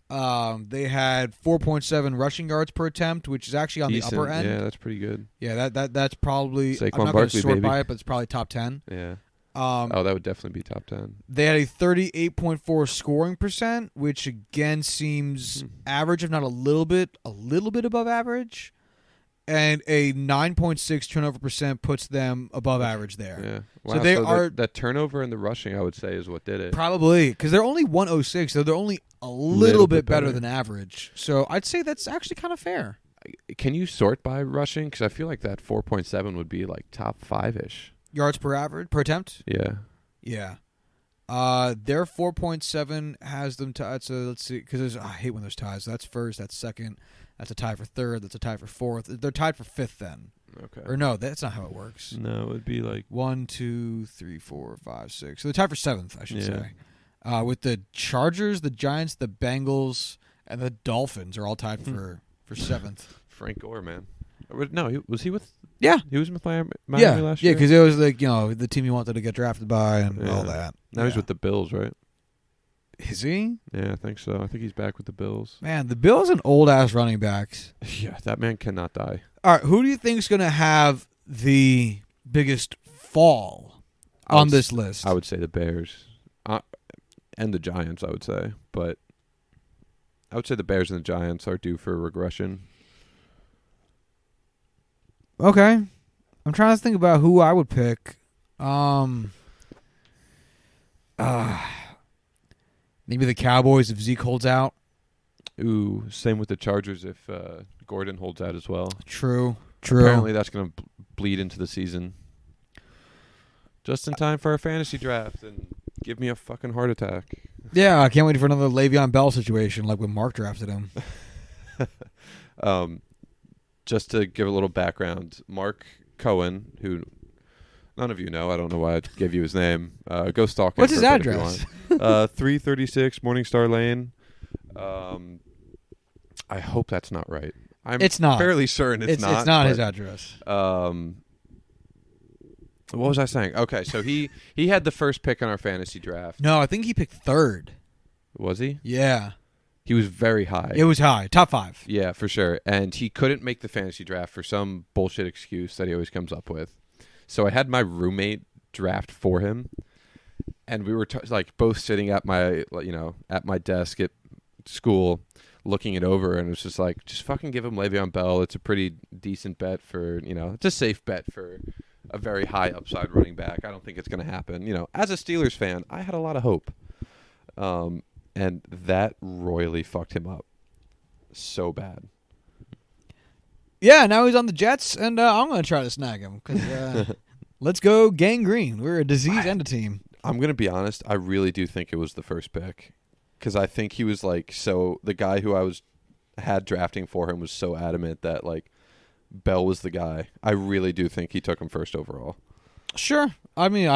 They had 4.7 rushing yards per attempt, which is actually on Decent. the upper end. Yeah, that's pretty good. Yeah, that's probably. Saquon I'm not going to Barkley, sort baby. by it, but it's probably top 10. Yeah. That would definitely be top 10. They had a 38.4 scoring percent, which again seems average, if not a little bit above average. And a 9.6 turnover percent puts them above average there. Yeah. Wow, So they are that turnover and the rushing, I would say, is what did it. probably because they're only 106, so they're only a little bit better than average. So I'd say that's actually kind of fair. Can you sort by rushing? Because I feel like that 4.7 would be like top 5-ish. Yards per attempt. Yeah. Yeah. Their 4.7 has them. Let's see, because I hate when there's ties. So that's first. That's second. That's a tie for third. That's a tie for fourth. They're tied for fifth then. Okay. Or no, that's not how it works. No, it would be like 1, 2, 3, 4, 5, 6. So they're tied for seventh, I should Yeah. say. With the Chargers, the Giants, the Bengals, and the Dolphins are all tied for seventh. Frank Gore, man. No, was he with? Yeah. He was with Miami Yeah, last year. because it was like the team he wanted to get drafted by and all that. Now he's with the Bills, right? Is he? Yeah, I think so. I think he's back with the Bills. Man, the Bills and old ass running backs. Yeah, that man cannot die. All right, who do you think is going to have the biggest fall on this list? I would say the Bears, and the Giants. I would say, but I would say the Bears and the Giants are due for regression. Okay, I'm trying to think about who I would pick. Maybe the Cowboys if Zeke holds out. Ooh, same with the Chargers if Gordon holds out as well. True. Apparently that's going to bleed into the season. Just in time for our fantasy draft and give me a fucking heart attack. Yeah, I can't wait for another Le'Veon Bell situation like when Mark drafted him. Just to give a little background, Mark Cohen, who none of you know, I don't know why I gave you his name. Go stalk him. What's his for a bit if you address? want. 336 Morningstar Lane. I hope that's not right. It's not. Fairly certain it's not. It's not his address. What was I saying? Okay, so he had the first pick on our fantasy draft. No, I think he picked third. Was he? Yeah. He was very high. It was high. Top 5. Yeah, for sure. And he couldn't make the fantasy draft for some bullshit excuse that he always comes up with. So I had my roommate draft for him, and we were both sitting at my desk at school, looking it over, and it was just like, just fucking give him Le'Veon Bell. It's a pretty decent bet for it's a safe bet for a very high upside running back. I don't think it's going to happen. You know, as a Steelers fan, I had a lot of hope. And that royally fucked him up so bad. Yeah, now he's on the Jets, and I'm going to try to snag him. Cause, let's go gangrene. We're a disease and a team. I'm going to be honest. I really do think it was the first pick. Because I think he was like, so the guy who had drafting for him was so adamant that like Bell was the guy. I really do think he took him first overall. Sure. I mean,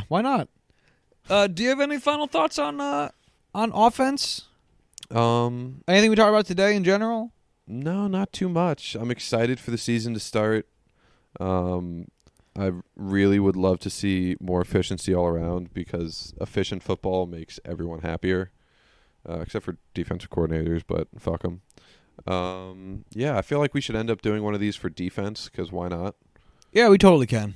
why not? Do you have any final thoughts on offense? Anything we talked about today in general? No, not too much. I'm excited for the season to start. I really would love to see more efficiency all around because efficient football makes everyone happier, except for defensive coordinators, but fuck them. Yeah, I feel like we should end up doing one of these for defense because why not? Yeah, we totally can.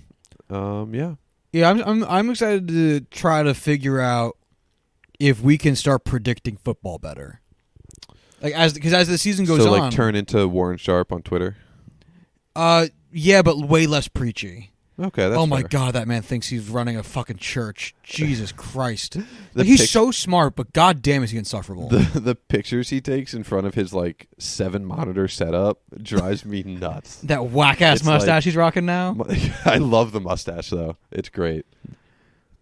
Yeah. Yeah, I'm excited to try to figure out if we can start predicting football better. Like because as the season goes on, so like turn into Warren Sharp on Twitter. Yeah, but way less preachy. Okay, that's oh my fair. God, that man thinks he's running a fucking church. Jesus Christ, like, he's so smart, but God damn, is he insufferable. The pictures he takes in front of his like 7-monitor setup drives me nuts. That whack ass mustache like, he's rocking now. I love the mustache though; it's great.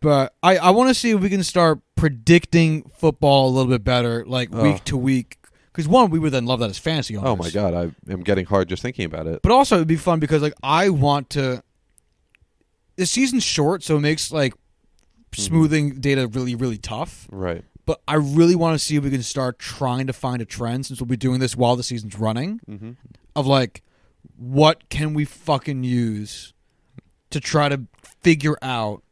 But I want to see if we can start predicting football a little bit better, like week to week. Because one, we would then love that as fantasy owners. Oh my God, I am getting hard just thinking about it. But also, it'd be fun because like I want to. The season's short, so it makes like smoothing data really, really tough. Right. But I really want to see if we can start trying to find a trend, since we'll be doing this while the season's running. Mm-hmm. Of like, what can we fucking use to try to figure out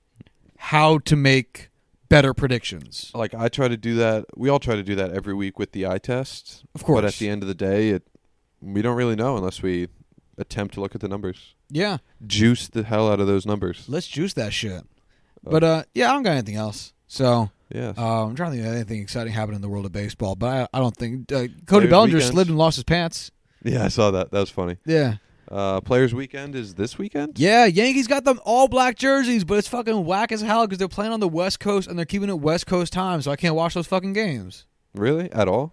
how to make better predictions? Like I try to do that. We all try to do that every week with the eye test. Of course. But at the end of the day, we don't really know unless we attempt to look at the numbers. Yeah. Juice the hell out of those numbers. Let's juice that shit. But yeah, I don't got anything else. So yeah, I'm trying to think of anything exciting happening in the world of baseball, but I don't think Cody Bellinger slid and lost his pants. Yeah, I saw that. That was funny. Yeah. Players Weekend is this weekend? Yeah, Yankees got them all black jerseys, but it's fucking whack as hell because they're playing on the West Coast and they're keeping it West Coast time, so I can't watch those fucking games. Really? At all?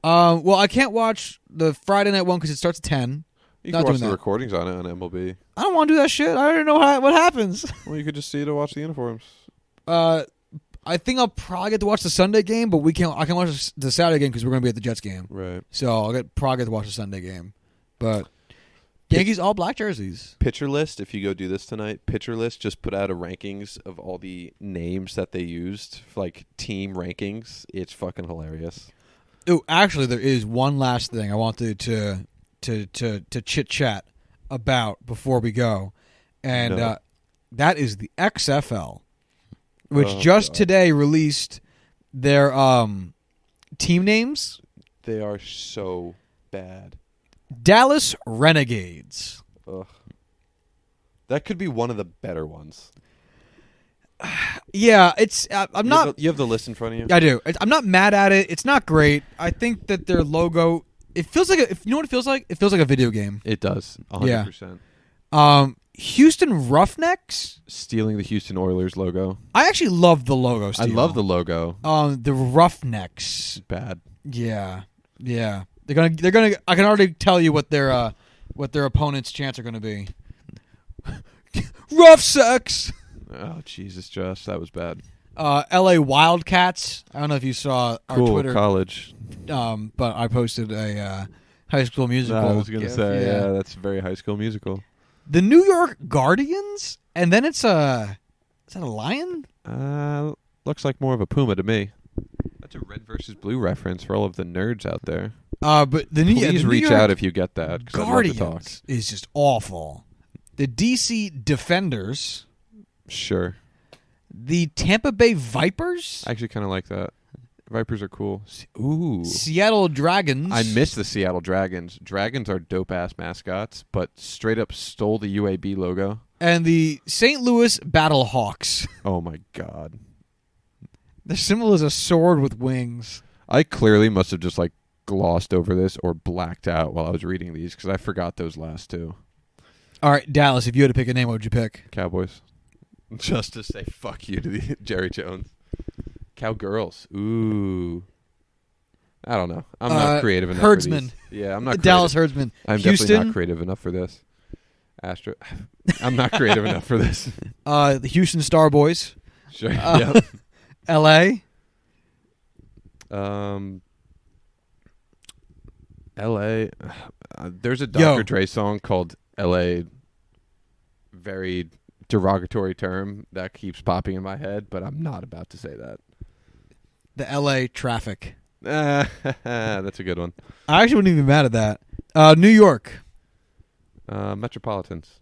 Well, I can't watch the Friday night one because it starts at 10. You can watch the recordings on it on MLB. I don't want to do that shit. I don't know what happens. Well, you could just see to watch the uniforms. I think I'll probably get to watch the Sunday game, but I can watch the Saturday game because we're going to be at the Jets game. Right. So I'll probably get to watch the Sunday game. But Yankees all black jerseys. Pitcher List, if you go do this tonight, Pitcher List just put out a rankings of all the names that they used, like team rankings. It's fucking hilarious. Oh, actually, there is one last thing I wanted to chit-chat about before we go, and that is the XFL, which today released their team names. They are so bad. Dallas Renegades. Ugh. That could be one of the better ones. Yeah, it's. I'm not. You have the list in front of you. I do. I'm not mad at it. It's not great. I think that their logo. It feels like you know what it feels like. It feels like a video game. It does. 100%. Yeah. Houston Roughnecks Stealing the Houston Oilers logo. I actually love the logo. I love the logo. The Roughnecks. Bad. Yeah. They're gonna. I can already tell you what their opponent's chants are gonna be. Rough sex. Oh Jesus, Josh, that was bad. L.A. Wildcats. I don't know if you saw our Twitter. College. But I posted a High School Musical. I was gonna say, yeah, that's very High School Musical. The New York Guardians, and then is that a lion? Looks like more of a puma to me. That's a red versus blue reference for all of the nerds out there. But please reach out if you get that. Guardians I'd love to talk. Is just awful. The DC Defenders. Sure. The Tampa Bay Vipers. I actually kind of like that. Vipers are cool. Ooh. Seattle Dragons. I miss the Seattle Dragons. Dragons are dope-ass mascots, but straight up stole the UAB logo. And the St. Louis Battlehawks. Oh, my God. The symbol is a sword with wings. I clearly must have just, glossed over this or blacked out while I was reading these because I forgot those last two. All right, Dallas. If you had to pick a name, what would you pick? Cowboys. Just to say fuck you to the Jerry Jones. Cowgirls. Ooh. I don't know. I'm not creative enough Herdsman. for these. Yeah, I'm not Dallas Herdsman. I'm Houston. definitely not creative enough for this. I'm not creative enough for this. The Houston Star Boys. Sure. Yep. L.A. L.A. There's a Dr. Dre song called L.A. Very derogatory term that keeps popping in my head, but I'm not about to say that. The L.A. traffic. That's a good one. I actually wouldn't even be mad at that. New York. Metropolitans.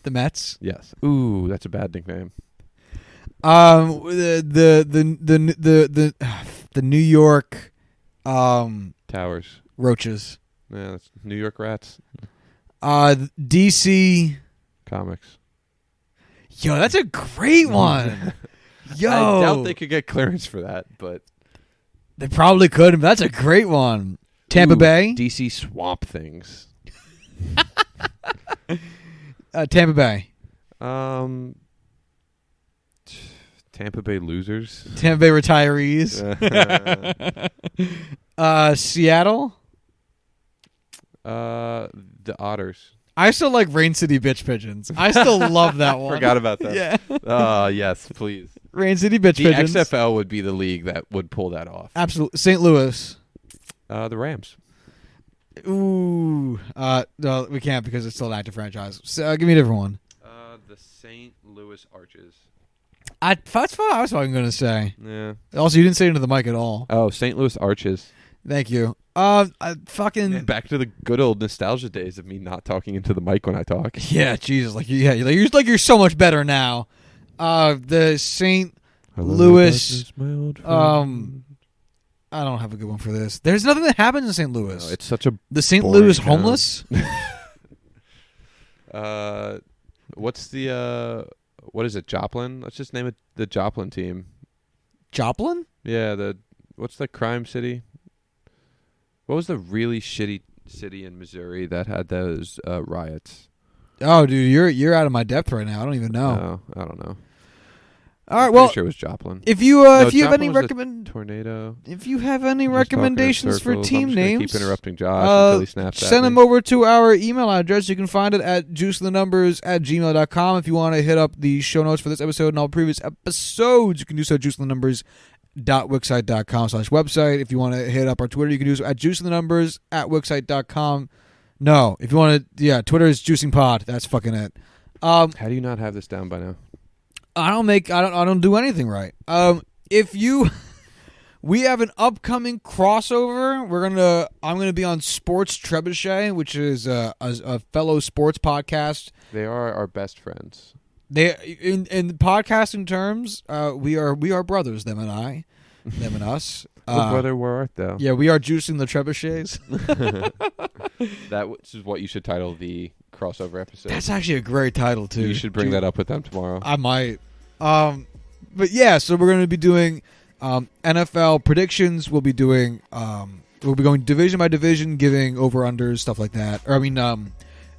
The Mets. Yes. Ooh, that's a bad nickname. The New York Towers. Roaches. Yeah, that's New York Rats. DC Comics. Yo, that's a great one. Yo, I doubt they could get clearance for that, but they probably could. But that's a great one. Tampa Bay. DC Swamp Things. Tampa Bay. Tampa Bay Losers. Tampa Bay Retirees. Seattle. The Otters. I still like Rain City Bitch Pigeons. I still love that one. Forgot about that. Yeah. Yes, please. Rain City Bitch The Pigeons. XFL would be the league that would pull that off. Absolutely. St. Louis. The Rams. Ooh. No, we can't because it's still an active franchise. So, give me a different one. The St. Louis Arches. That's what I was fucking going to say. Yeah. Also, you didn't say it into the mic at all. Oh, St. Louis Arches. Thank you. Fucking Back to the good old nostalgia days of me not talking into the mic when I talk. yeah, Jesus, you're so much better now. The St. Louis. I don't have a good one for this. There's nothing that happens in St. Louis. No, it's such a the St. boring Louis town. homeless. What's the what is it? Joplin? Let's just name it the Joplin team. Joplin? Yeah. What's the crime city? What was the really shitty city in Missouri that had those riots? Oh, dude, you're out of my depth right now. I don't even know. No, I don't know. All right, I'm well, pretty sure it was Joplin. if you have any tornado. if you have any Just recommendations talking in for circles. team I'm just gonna names, keep interrupting Josh until he snaps at send me. them over to our email address. You can find it at juicethenumbers@gmail.com. If you want to hit up the show notes for this episode and all previous episodes, you can do so at juicethenumbers.wixsite.com/website. If you want to hit up our Twitter, you can do so at juicethenumbers @wixsite.com. No, if you want to, Twitter is juicingpod. That's fucking it. How do you not have this down by now? I don't do anything right. We have an upcoming crossover. I'm gonna be on Sports Trebuchet, which is a fellow sports podcast. They are our best friends. They in podcasting terms, we are brothers. Them and I, them and us. Brother, where art thou? Yeah, we are juicing the Trebuchets. That is what you should title the crossover episode. That's actually a great title too. You should bring that up with them tomorrow. I might. But yeah, so we're going to be doing NFL predictions. We'll be doing we'll be going division by division, giving over-unders, stuff like that. Or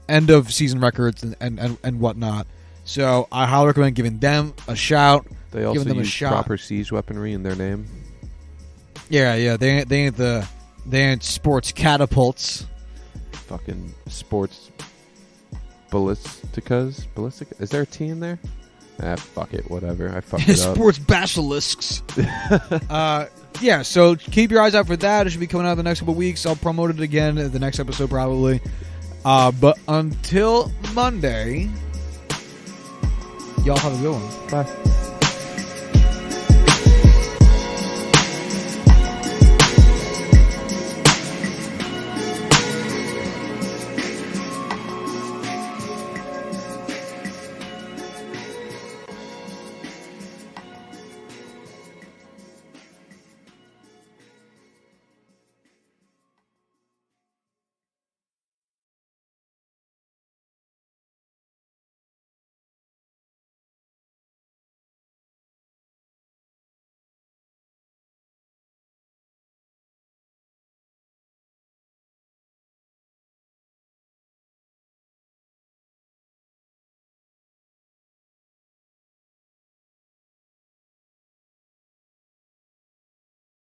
end of season records and whatnot. So I highly recommend giving them a shout. They also giving them use a shot. proper siege weaponry in their name. Yeah. They ain't sports catapults. Fucking sports ballisticas. Ballistica? Is there a T in there? Fuck it. Whatever. I fucked it up. Sports basilisks. Yeah, so keep your eyes out for that. It should be coming out in the next couple weeks. I'll promote it again in the next episode probably. But until Monday, y'all have a good one. Bye.